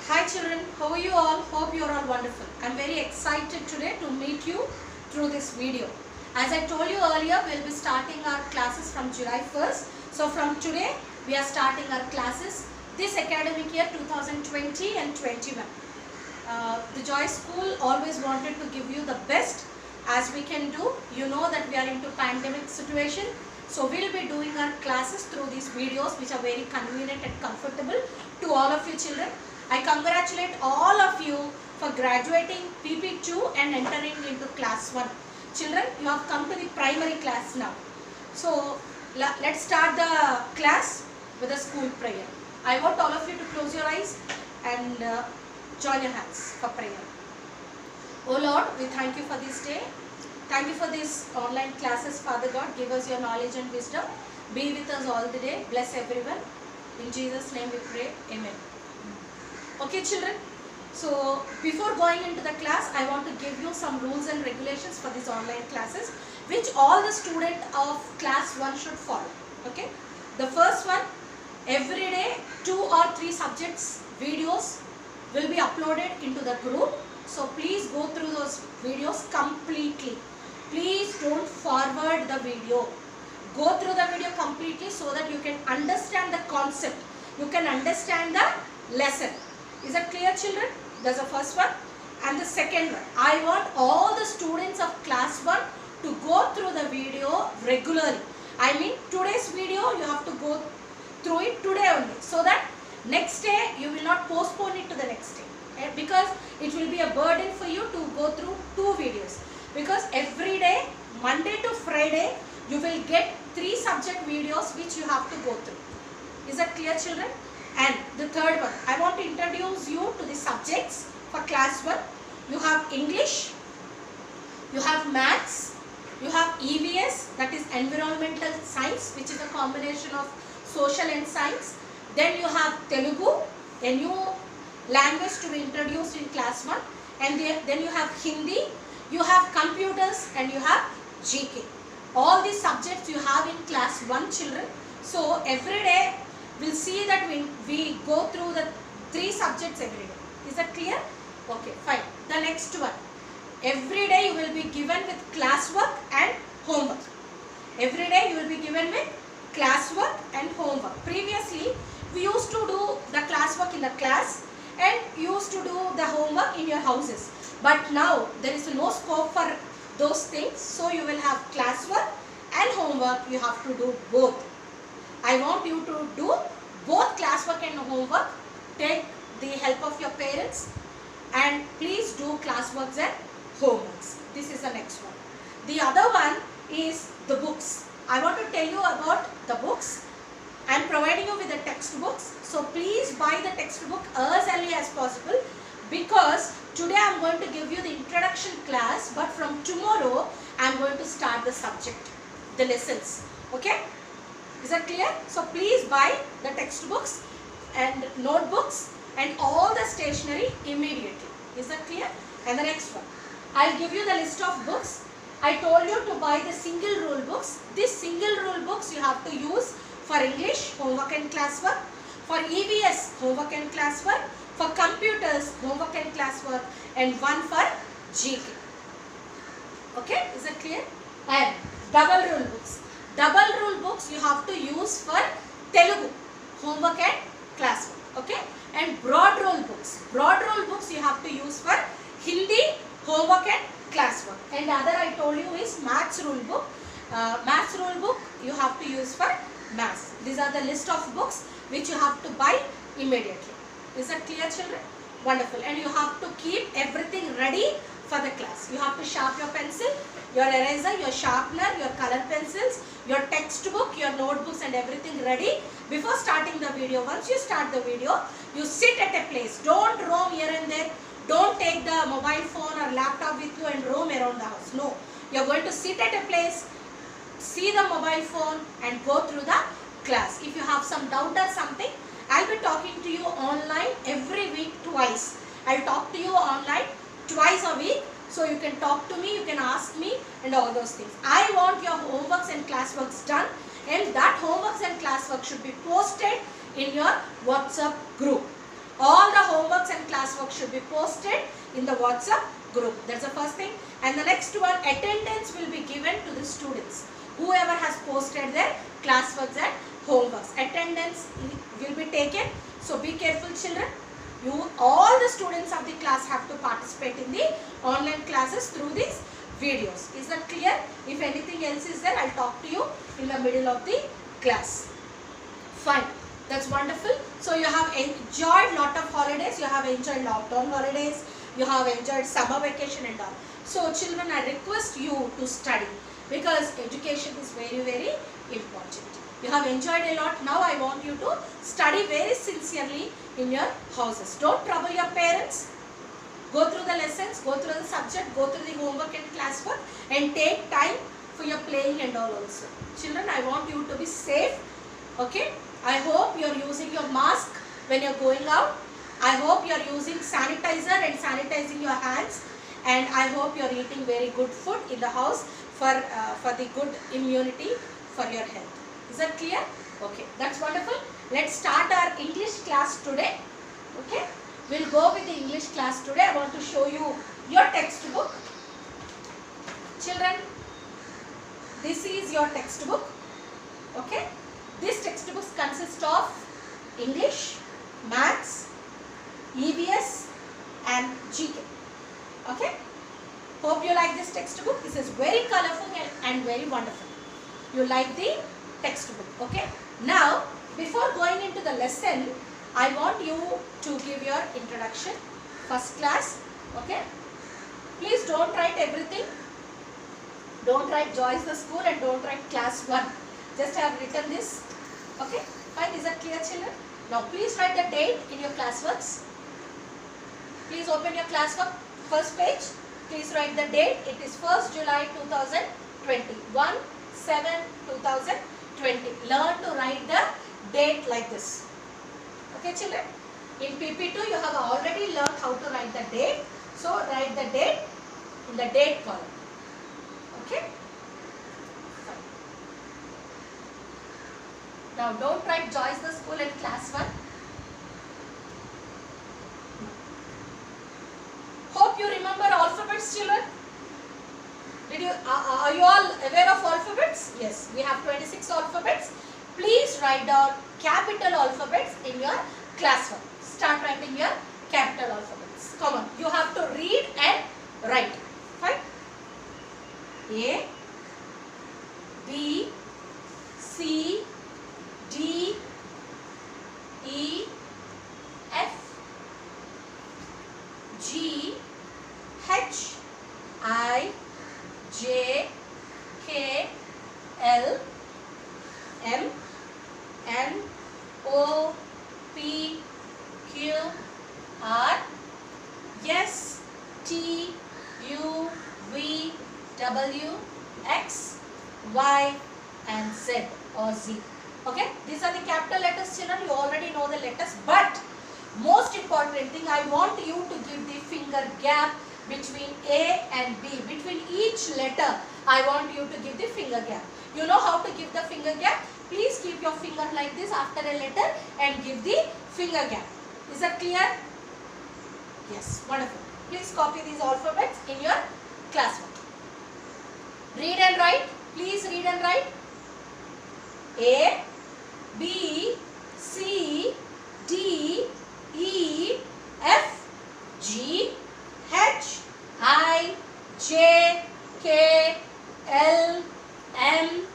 Hi children, how are you all? Hope you are all wonderful. I am very excited today to meet you through this video. As I told you earlier, we will be starting our classes from July 1st. So from today, we are starting our classes this academic year 2020 and 21. The Joy School always wanted to give you the best as we can do. You know that we are into pandemic situation. So we will be doing our classes through these videos which are very convenient and comfortable to all of you children. I congratulate all of you for graduating PP2 and entering into class 1. Children, you have come to the primary class now. So let's start the class with a school prayer. I want all of you to close your eyes and join your hands for prayer. Oh Lord, we thank you for this day. Thank you for these online classes, Father God. Give us your knowledge and wisdom. Be with us all the day. Bless everyone. In Jesus' name we pray. Amen. Okay children, so before going into the class, I want to give you some rules and regulations for these online classes which all the student of class 1 should follow. Okay, the first one, every day 2 or 3 subjects videos will be uploaded into the group. So please go through those videos completely. Please don't forward the video. Go through the video completely so that you can understand the concept. You can understand the lesson. Is that clear children? That's the first one. And the second one, I want all the students of class 1 to go through the video regularly. I mean today's video you have to go through it today only, so that next day you will not postpone it to the next day, because it will be a burden for you to go through 2 videos, because every day Monday to Friday you will get 3 subject videos which you have to go through. Is that clear children? And the third one, I want to introduce you to the subjects for class 1. You have English, you have Maths, you have EVS, that is Environmental Science, which is a combination of social and science. Then you have Telugu, a new language to be introduced in class 1. And then you have Hindi, you have computers, and you have GK. All these subjects you have in class 1 children. So every day we'll see that we go through the 3 subjects every day. Is that clear? Okay, fine. The next one. Every day you will be given with classwork and homework. Every day you will be given with classwork and homework. Previously, we used to do the classwork in the class and used to do the homework in your houses. But now there is no scope for those things. So you will have classwork and homework. You have to do both. I want you to do both classwork and homework. Take the help of your parents and please do classworks and homeworks. This is the next one. The other one is the books. I want to tell you about the books. I am providing you with the textbooks. So please buy the textbook as early as possible, because today I am going to give you the introduction class, but from tomorrow I am going to start the subject, the lessons. Okay? Is that clear? So please buy the textbooks and notebooks and all the stationery immediately. Is that clear? And the next one, I'll give you the list of books. I told you to buy the single rule books. These single rule books you have to use for English, homework and classwork, for EVS, homework and classwork, for computers, homework and classwork, and one for GK. Okay, is that clear? And double rule books. Double rule books you have to use for Telugu, homework and classwork. Okay, and broad rule books. Broad rule books you have to use for Hindi, homework and classwork. And the other I told you is Maths rule book. Maths rule book you have to use for Maths. These are the list of books which you have to buy immediately. Is that clear children? Wonderful. And you have to keep everything ready for the class. You have to sharpen your pencil, your eraser, your sharpener, your color pencils, your textbook, your notebooks and everything ready before starting the video. Once you start the video, you sit at a place. Don't roam here and there. Don't take the mobile phone or laptop with you and roam around the house. No. You are going to sit at a place, see the mobile phone and go through the class. If you have some doubt or something, I'll be talking to you online every week twice. I'll talk to you online twice a week. So you can talk to me, you can ask me and all those things. I want your homeworks and classworks done, and that homeworks and classwork should be posted in your WhatsApp group. All the homeworks and classwork should be posted in the WhatsApp group. That's the first thing. And the next one, attendance will be given to the students. Whoever has posted their classworks and homeworks, attendance will be taken. So be careful, children. All the students of the class have to participate in the online classes through these videos. Is that clear? If anything else is there, I'll talk to you in the middle of the class. Fine. That's wonderful. So you have enjoyed lot of holidays. You have enjoyed lockdown holidays. You have enjoyed summer vacation and all. So children, I request you to study because education is very, very important. You have enjoyed a lot. Now I want you to study very sincerely in your houses. Don't trouble your parents. Go through the lessons, go through the subject, go through the homework and classwork, and take time for your playing and all also. Children, I want you to be safe. Okay? I hope you are using your mask when you are going out. I hope you are using sanitizer and sanitizing your hands. And I hope you are eating very good food in the house for the good immunity for your health. Is that clear? Okay, that's wonderful. Let's start our English class today. Okay, we'll go with the English class today. I want to show you your textbook. Children, this is your textbook. Okay, this textbook consists of English, Maths, EVS and GK. Okay, hope you like this textbook. This is very colorful and very wonderful. You like the textbook. Okay, now before going into the lesson, I want you to give your introduction, first class. Okay, please don't write everything. Don't write Joyce the school and don't write class 1. Just have written this. Okay, fine. Is that clear, children? Now please write the date in your classworks. Please open your classwork, first page. Please write the date. It is 1st July 2020. 1/7/2020. Learn to write the date like this. Okay, children? In PP2 you have already learned how to write the date. So write the date in the date column. Okay? Fine. Now don't write Joyce the school and class 1. Hope you remember alphabets, children. Are you all aware of alphabets? Yes, we have 26 alphabets. Please write down capital alphabets in your classwork. Start writing your capital alphabets. Come on, you have to read and write. Fine. A, B, C, D, E, F, G, H, I, J, K, L, M, N, O, P, Q, R, S, T, U, V, W, X, Y and Z or Z. Okay, these are the capital letters, children. You already know the letters, but most important thing, I want you to give the finger gap between A and B. Between each letter, I want you to give the finger gap. You know how to give the finger gap? Please keep your finger like this after a letter and give the finger gap. Is that clear? Yes, wonderful. Please copy these alphabets in your classwork. Read and write. Please read and write. A, B, C, D, E, F, G, H, I, J, K, L, M,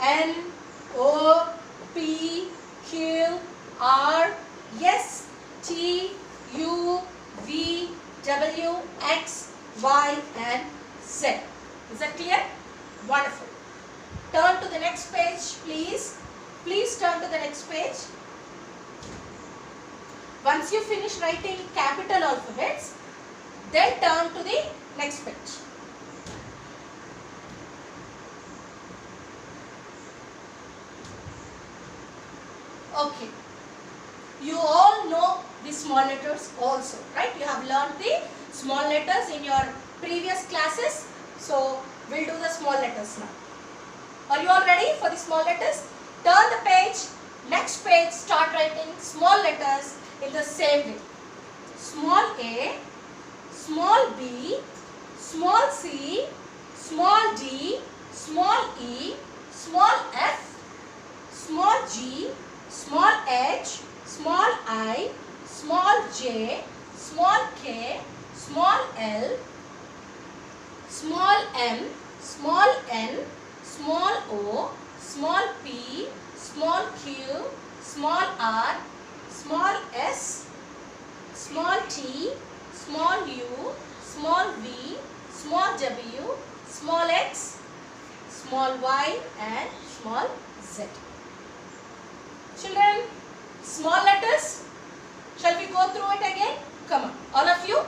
N, O, P, Q, R, S, T, U, V, W, X, Y and Z. Is that clear? Wonderful. Turn to the next page, please. Please turn to the next page. Once you finish writing capital alphabets, then turn to the next page. Okay. You all know the small letters also, right? You have learned the small letters in your previous classes. So, we'll do the small letters now. Are you all ready for the small letters? Turn the page, next page, start writing small letters in the same way. small a, small b, small c, small d, small e, small f, small g, small h, small I, small j, small k, small l, small m, small n, small o, small p, small q, small r, small s, small t, small u, small v, small w, small x, small y and small z. Children, small letters. Shall we go through it again? Come on, all of you.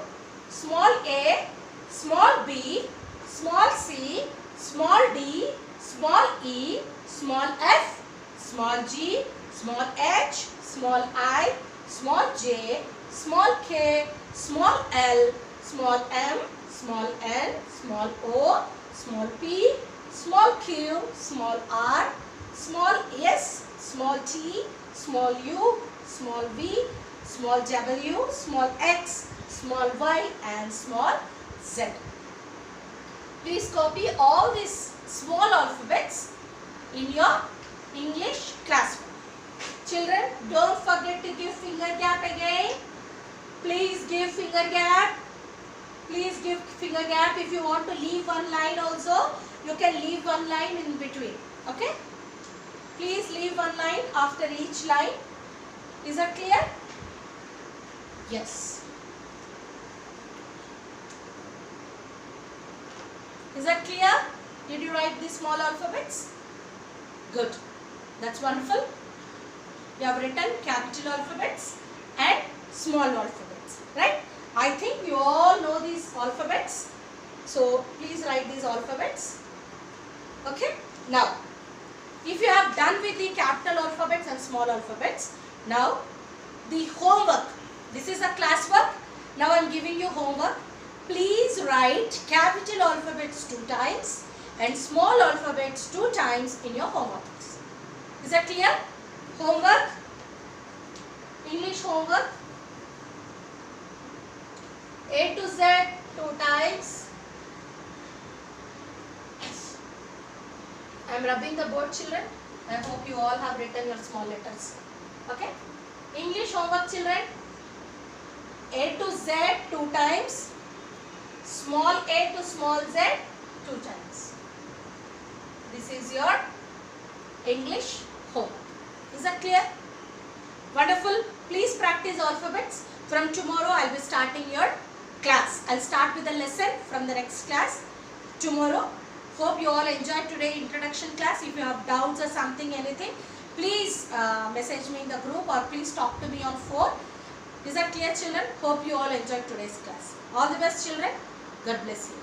Small a, small b, small c, small d, small e, small f, small g, small h, small I, small j, small k, small l, small m, small n, small o, small p, small q, small r, small s, small t, small u, small v, small w, small x, small y and small z. Please copy all these small alphabets in your English classroom. Children, don't forget to give finger gap again. Please give finger gap. Please give finger gap. If you want to leave one line also, you can leave one line in between. Okay? Please leave one line after each line. Is that clear? Yes. Is that clear? Did you write the small alphabets? Good. That's wonderful. You have written capital alphabets and small alphabets. Right? I think you all know these alphabets. So, please write these alphabets. Okay? Now, if you have done with the capital alphabets and small alphabets, now the homework. This is a classwork. Now I am giving you homework. Please write capital alphabets 2 times and small alphabets 2 times in your homework. Is that clear? Homework. English homework. A to Z 2 times. I am rubbing the board, children. I hope you all have written your small letters. Okay? English homework, children. A to Z 2 times. Small a to small z 2 times. This is your English homework. Is that clear? Wonderful. Please practice alphabets. From tomorrow I will be starting your class. I will start with a lesson from the next class tomorrow. Hope you all enjoyed today's introduction class. If you have doubts or something, anything, please message me in the group or please talk to me on phone. Is that clear, children? Hope you all enjoyed today's class. All the best, children. God bless you.